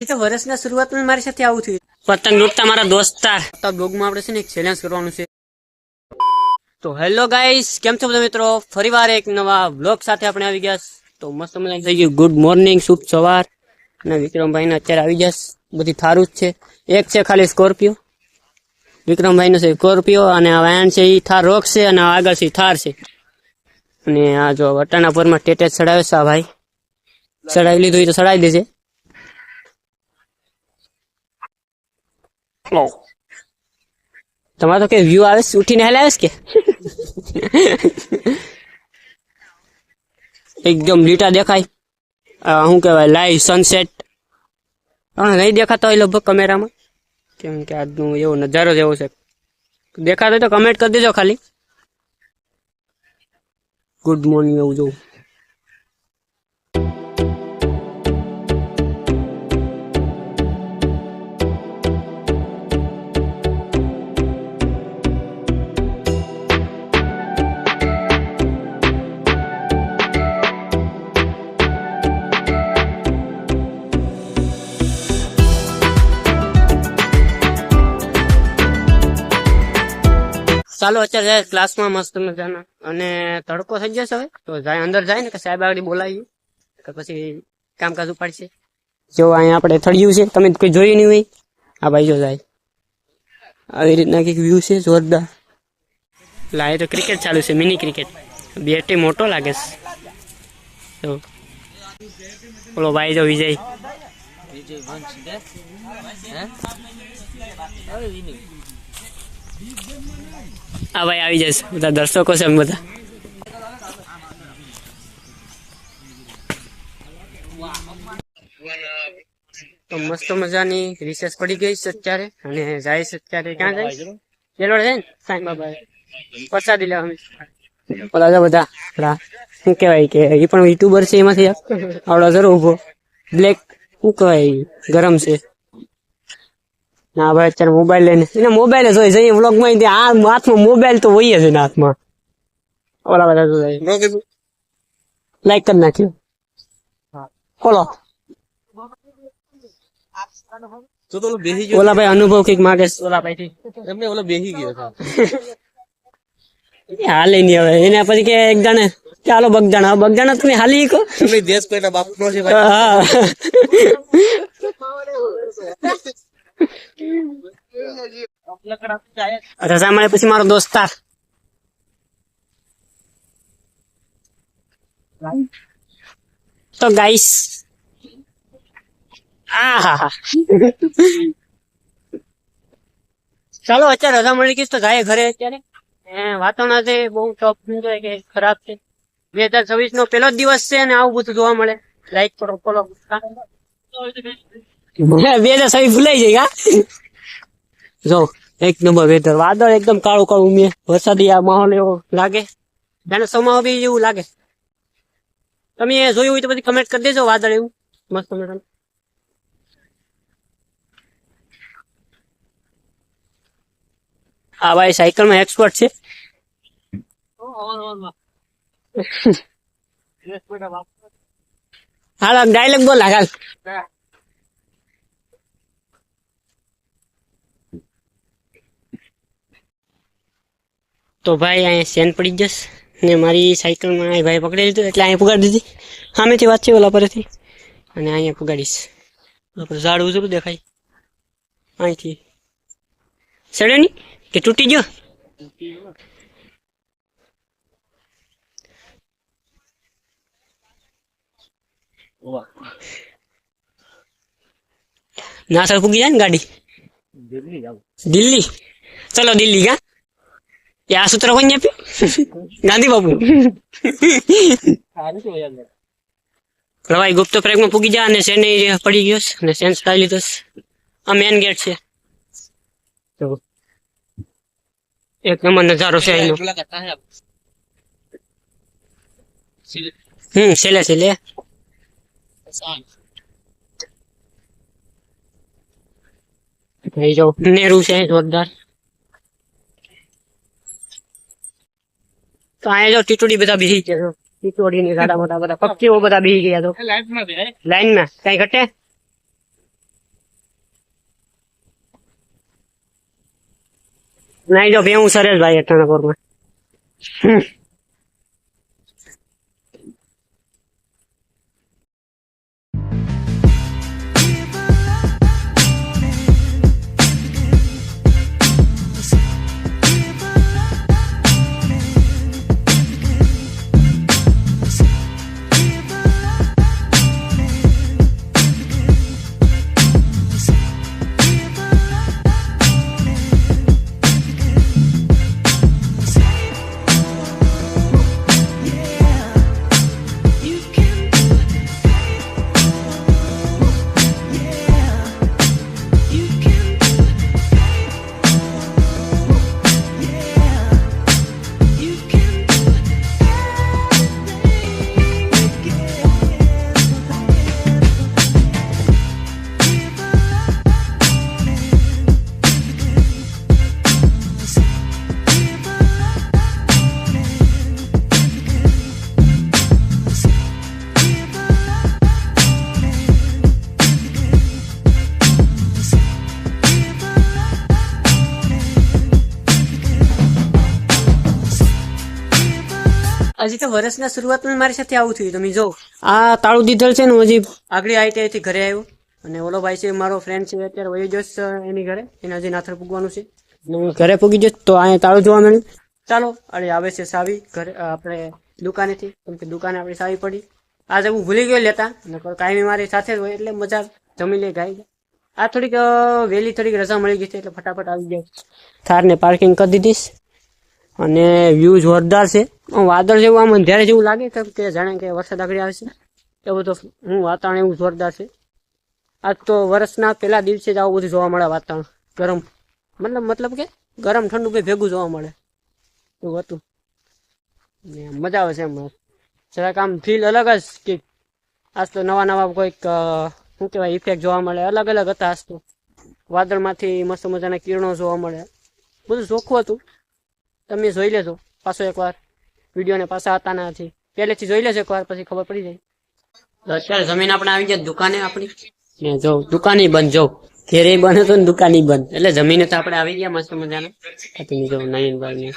તો વર્ષના શરૂઆતમાં મારી સાથે આવું થયું. પતંગ લૂંટતા મારા દોસ્તાર. તો બ્લોગમાં આપણે છે ને એક ચેલેન્જ કરવાનું છે. તો હેલો ગાઈસ, કેમ છો બધા મિત્રો? ફરીવાર એક નવા બ્લોગ સાથે આપણે આવી ગયા. તો મસ્ત મજા થઈ ગયું. ગુડ મોર્નિંગ, શુભ સવાર. અને વિક્રમભાઈ ને અત્યારે આવી જશ. બધી થારું જ છે. એક છે ખાલી સ્કોર્પિયો. વિક્રમભાઈ નો છે સ્કોર્પિયો અને આ વાયન છે એ થાર રોક છે અને આગળ છે થાર છે. અને આ જો વટાણાપુરમાં ટેટેજ ચડાવે છે આ ભાઈ. ચડાવી લીધું એ તો ચડાવી દેશે. તમારે તો કઈ વ્યૂ આવે છે? ઉઠીને હેલ આવે છે કે એકદમ લીટા દેખાય. શું કેવાય, લાઈવ સનસેટ નહીં દેખાતા હોય લગભગ કેમેરામાં, કેમ કે આજનું એવો નજારો જ એવો છે. દેખાતો હોય તો કમેન્ટ કરી દેજો ખાલી. ગુડ મોર્નિંગ એવું જોઉં. ચાલો અત્યારે જાય ક્લાસમાં મસ્ત મજાના. અને તડકો થઈ જશે હવે તો જાય અંદર જાય ને કે સાહેબ આગળ બોલાવીએ કે પછી કામકાજ ઉપાડશે. જો અહીંયા આપણે થળિયું છે, તમે કોઈ જોયું નહીં હોય. આ ભાઈ જો જાય આવી રીતના કંઈક વ્યૂ છે જોરદાર. લાય તો ક્રિકેટ ચાલુ છે, મિની ક્રિકેટ. બેટ મોટો લાગે છે. તો બોલો ભાઈ જો વિજય. હા ભાઈ આવી જશે. બધા દર્શકો છે બધા. તો મસ્ત મજાની રિસેસ પડી ગઈ છે અત્યારે. અને જાય છે અત્યારે ક્યાં જાય? જેલોડ જાય ને સાંઈ બાબા પ્રસાદી લેવા. ઓલા બધા શું કેવાય કે એ પણ યુટ્યુબર છે. એમાંથી આવડો જરો ઉભો બ્લેક શું કહેવાય ગરમ છે. ના ભાઈ અત્યારે મોબાઈલ લઈને એને મોબાઈલ જ હોય છે વ્લોગ માં. આ હાથમાં મોબાઈલ તો હોય છે ને હાથમાં. ઓલા બધા તો લાઈક કરી નાખ્યું. બોલો ઓલા ભાઈ અનુભવ કઈક માગે છે. ઓલા ભાઈ એમને ઓલા બેસી ગયો હાલે નહી હવે. એને પછી કે એક જાણે ચાલો બગદાણા. બગદાણા તમે હાલી કો દેશ પેટા બાપ નો છે. હા રજા મળે પછી મારો દોસ્તાર. તો ગાઈસ ચાલો અત્યારે રજા મળી ગઈ તો જાય ઘરે. અત્યારે વાતાવરણ છે બહુ ટફ કે ખરાબ છે. 2026 નો પેલો જ દિવસ છે અને આવું બધું જોવા મળે. લાઈક કરો, ફોલો. 2026 ભૂલાઈ જાય કા. જો એક નંબર વેધર. વાદળ એકદમ કાળું કાળું મેં વરસાદી આ માહોલ એવો લાગે જાણે સમાવ બી જેવું લાગે. તમે જોયું હોય તો બધી કમેન્ટ કરી દેજો. વાદળ એવું મસ્ત મજાનું. હા ભાઈ સાયકલ માં એક્સપર્ટ છે. હાલ ડાયલોગ બોલ હાલ. તો ભાઈ અહીંયા સેન પડી જશે ને મારી સાયકલમાં ભાઈ પકડી લીધું એટલે અહીંયા પુગાડી દીધી. સામેથી વાત છે ઓલા પરેથી અને અહીંયા પુગાડીશ. ઝાડ ઉજરું દેખાય અહીંથી. સડે નહીં કે તૂટી ગયો? ના સર પૂગી જાય ને ગાડી. દિલ્હી ચલો દિલ્હી કા. આ સૂત્ર કોણ આપ્યું? ગાંધી બાપુ. રવાઈ ગુપ્ત પ્રયાગમાં પૂગી જાય અને સેન પડી ગયો અને સેન ચડાવી લીધો. આ મેન ગેટ છે. એક નંબર નજારો છે અહીંનો. છેલ્લે છેલ્લે જો નેરું છે જોરદાર. તો અહીંયા જો ટીટોડી બધા બેસી ગયા. ટીટોડી ની ગાડા મોટા બધા પક્ષીઓ બધા બેસી ગયા. તો લાઈન માં કઈ ઘટે નાઈ જો ભેવું સરસ ભાઈ અટાણા કોરમાં. હજી તો વર્ષના શરૂઆતમાં મારી સાથે આવું થયું. તમે જો આ તાળું દીધલ છે ને, હજી આગળ ITI થી ઘરે આવ્યો. અને ઓલો ભાઈ છે મારો ફ્રેન્ડ છે, અત્યારે વહી જશ એની ઘરે. એને હજી નાથર પૂગવાનું છે. ઘરે પૂગી જશ તો અહીંયા તાળું જોવા મળ્યું. ચાલો અરે આવે છે સાવી ઘરે આપણે દુકાનેથી, કેમ કે દુકાને આપણી સાવી પડી. આજે હું ભૂલી ગયો લેતા, કાયમી મારી સાથે જ હોય એટલે મજા જમી લે ગાઈ. આ થોડીક વહેલી થોડીક રજા મળી ગઈ છે એટલે ફટાફટ આવી જાય. થારને પાર્કિંગ કરી દીધીશ. અને વ્યૂ જોરદાર છે. વાદળ જેવું આમ અંધારે જેવું લાગે કે જાણે કે વરસાદ આગળ આવશે એવું. તો વાતાવરણ એવું જોરદાર છે. આજ તો વર્ષના પહેલા દિવસે જ આવું બધું જોવા મળે. વાતાવરણ ગરમ, મતલબ કે ગરમ ઠંડુ બે ભેગું જોવા મળે એવું હતું. મજા આવે છે એમ. જરાક આમ ફીલ અલગ જ કે આજ તો નવા કોઈક શું કહેવાય ઇફેક્ટ જોવા મળે. અલગ અલગ હતા આજ તો. વાદળમાંથી મસ્ત મજાના કિરણો જોવા મળે. બધું ચોખ્ખું હતું. તમે જોઈ લેજો પાછો એકવાર વિડીયોને. પાછા હતા નથી પહેલેથી જોઈ લેજો એકવાર, પછી ખબર પડી જાય. અત્યારે જમીન આપણે આવી જાય દુકાને આપણી ને. જો દુકાને બંધ, જો ઘેરે બંધ હતો ને દુકાને બંધ, એટલે જમીને તો આપણે આવી ગયા મસ્ત મજાના. તમે જો નયનભાઈ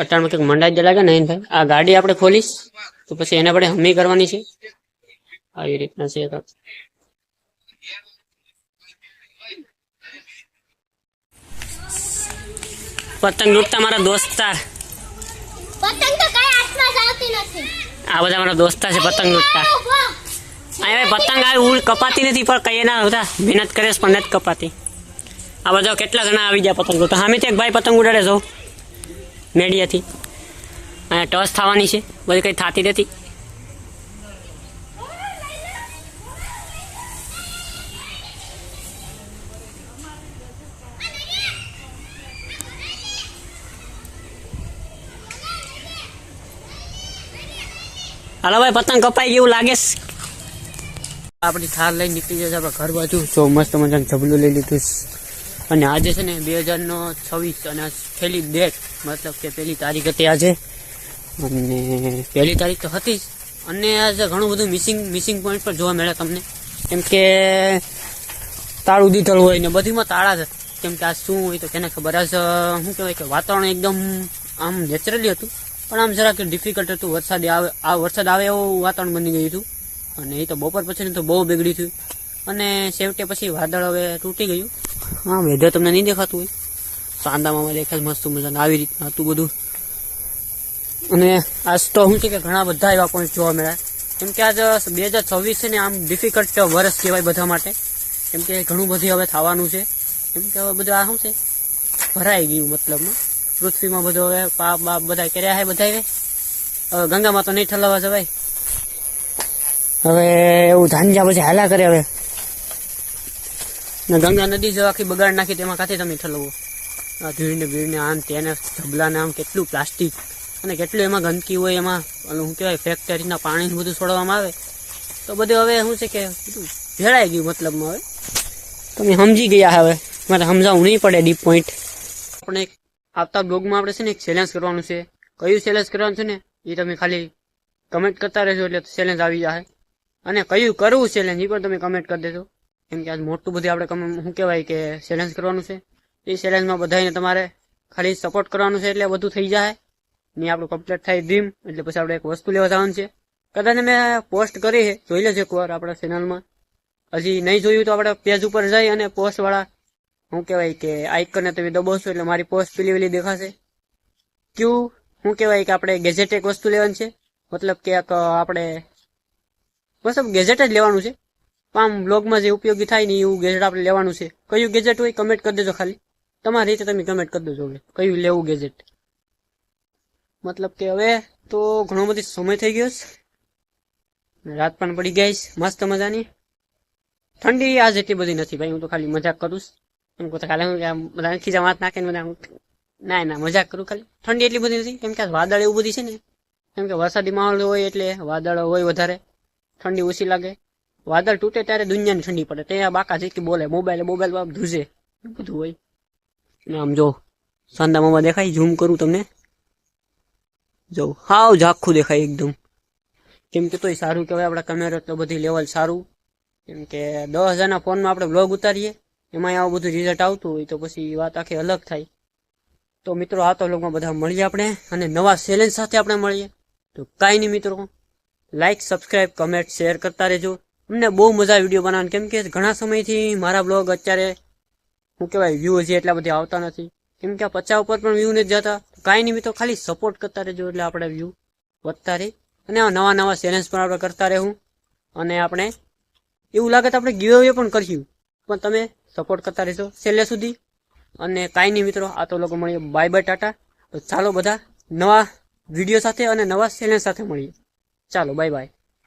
અટાણમાં કંઈક મંડાઈ જ લાગે નયનભાઈ. આ ગાડી આપણે ખોલીશ તો પછી એને આપણે હમી કરવાની છે. આવી રીતના છે. પતંગ લૂટતા મારા દોસ્તાર. પતંગ તો કઈ હાથમાં આવતી નથી. આ બધા મારા દોસ્તાર છે પતંગ લૂટતા. અહીંયા પતંગ આવી ઉડ કપાતી નથી, પણ કઈ ના હતા મહેનત કરે પણ નથી કપાતી. આ બધા કેટલા જણા આવી ગયા પતંગ લૂટતા. સામેથી એક ભાઈ પતંગ ઉડાડે છો મેડિયાથી. અહીંયા ટસ થવાની છે, બધી કઈ થતી નથી. હાલો ભાઈ પતંગ કપાઈ ગયું લાગે. આપણી થાર લઈને નીકળી જશે આપણે ઘર બાજુ. જો મસ્ત મજાનું ઝબલું લઈ લીધું. અને આજે છે ને 2026 અને પહેલી ડેટ, મતલબ કે પહેલી તારીખ હતી આજે. અને પહેલી તારીખ તો હતી જ. અને આજે ઘણું બધું મિસિંગ પોઈન્ટ પર જોવા મળે તમને. કેમ કે તાળું દીધલ હોય ને બધીમાં તાળા જ. કેમ કે આ શું હોય તો તેને ખબર. આજ શું કહેવાય કે વાતાવરણ એકદમ આમ નેચરલી હતું, પણ આમ જરાક ડિફિકલ્ટ હતું. વરસાદ આવે એવું વાતાવરણ બની ગયું હતું. અને એ તો બપોર પછી તો બહુ બગડ્યું હતું. અને છેવટે પછી વાદળ હવે તૂટી ગયું. હા વેધર તમને નહીં દેખાતું હોય, સાંદામાં દેખાય મસ્ત મજાનું. આવી રીતના હતું બધું. અને આજ તો શું છે કે ઘણા બધા એવા પોઈન્ટ જોવા મળ્યા. કેમ કે આજ 2026 છે ને આમ ડિફિકલ્ટ વર્ષ કહેવાય બધા માટે. કેમ કે ઘણું બધું હવે થવાનું છે. કેમ કે હવે બધું આ શું છે ભરાઈ ગયું, મતલબમાં પૃથ્વીમાં બધું હવે પાપ બાપ બધા કર્યા છે બધા. હવે ગંગામાં તો નહીં ઠલવવા જવાય. હવે એવું ધાંજા પછી હાલા કરે. હવે ગંગા નદી જો આખી બગાડ નાખી, તેમાં કાથી તમે ઠલવો. આ ભીડને આમ તેને ઢબલાને આમ કેટલું પ્લાસ્ટિક અને કેટલું એમાં ગંદકી હોય. એમાં શું કહેવાય ફેક્ટરીના પાણીને બધું છોડવામાં આવે તો બધું હવે શું છે કે બધું ભેળાઈ ગયું. મતલબમાં હવે તમે સમજી ગયા. હવે મારે સમજાવવું નહીં પડે ડીપ પોઈન્ટ. આપણે આવતા બ્લોગમાં આપણે છે ને એક ચેલેન્જ કરવાનું છે. કયું ચેલેન્જ કરવાનું છે ને એ તમે ખાલી કમેન્ટ કરતા રહેજો એટલે ચેલેન્જ આવી જાય. અને કયું કરવું ચેલેન્જ એ પણ તમે કમેન્ટ કરી દેજો. કેમ કે આજ મોટું બધું આપણે શું કહેવાય કે ચેલેન્જ કરવાનું છે. એ ચેલેન્જમાં બધાને તમારે ખાલી સપોર્ટ કરવાનું છે એટલે બધું થઈ જાય ને આપણું કમ્પ્લીટ થાય ડ્રીમ. એટલે પછી આપણે એક વસ્તુ લેવા જવાનું છે. કદાચ મેં પોસ્ટ કરી છે, જોઈ લેજો એકવાર આપણા ચેનલમાં. હજી નહીં જોયું તો આપણે પેજ ઉપર જઈ અને પોસ્ટ વાળા શું કહેવાય કે આઇકનને તમે દબાવશો એટલે મારી પોસ્ટ પેલી દેખાશે. શું કહેવાય કે આપણે ગેજેટ એક વસ્તુ લેવાની છે. મતલબ કે એક આપણે મતલબ ગેજેટ જ લેવાનું છે. આમ બ્લોગમાં જે ઉપયોગી થાય ને એવું ગેજેટ આપણે લેવાનું છે. કયું ગેજેટ હોય કમેન્ટ કરી દેજો. ખાલી તમારી રીતે તમે કમેન્ટ કરી દેજો કયું લેવું ગેજેટ. મતલબ કે હવે તો ઘણો બધી સમય થઈ ગયો છે, રાત પણ પડી ગઈ મસ્ત મજાની. ઠંડી આજ એટલી બધી નથી ભાઈ, હું તો ખાલી મજાક કરું એમ કહું ખાલી બધા ખીજા વાત નાખે ને બધા ના મજાક કરું. ખાલી ઠંડી એટલી બધી નથી કેમ કે વાદળ એવું બધી છે ને, કેમ કે વરસાદી માહોલ હોય એટલે વાદળ હોય વધારે, ઠંડી ઓછી લાગે. વાદળ તૂટે ત્યારે દુનિયાની ઠંડી પડે, ત્યાં બાકા જેટલી બોલે, મોબાઈલ ધૂસે બધું હોય. ને આમ જો સાંદા મામા દેખાય, ઝૂમ કરું તમને, જો હાવ ઝાખું દેખાય એકદમ. કેમ કે તોય સારું કહેવાય, આપણા કેમેરો તો બધી લેવલ સારું. કેમ કે 10,000ના ફોનમાં આપણે બ્લોગ ઉતારીએ એમાં આવું બધું રિઝલ્ટ આવતું હોય તો પછી વાત આખી અલગ થાય. તો મિત્રો આ તો બ્લોગમાં બધા મળીએ આપણે અને નવા ચેલેન્જ સાથે આપણે મળીએ. તો કાંઈ નહીં મિત્રો, લાઈક સબસ્ક્રાઈબ કમેન્ટ શેર કરતા રહેજો. અમને બહુ મજા આવે વિડીયો બનાવવાની. કેમ કે ઘણા સમયથી મારા બ્લોગ અત્યારે શું કહેવાય વ્યૂ હજી એટલા બધા આવતા નથી. કેમ કે 50 ઉપર પણ વ્યૂ નથી જતા. કાંઈ નહીં મિત્રો, ખાલી સપોર્ટ કરતા રહેજો એટલે આપણે વ્યૂ વધતા રહે અને નવા ચેલેન્જ પણ આપણે કરતા રહેવું. અને આપણે એવું લાગે તો આપણે ગીવ અવે પણ કરીશું, પણ તમે સપોર્ટ કરતા રહેશો છેલ્લે સુધી. અને કાંઈ નહીં મિત્રો, આ તો લોકો મળીએ. Bye bye, Tata. તો ચાલો બધા નવા વિડીયો સાથે અને નવા ચેલેન્જ સાથે મળીએ. ચાલો બાય બાય.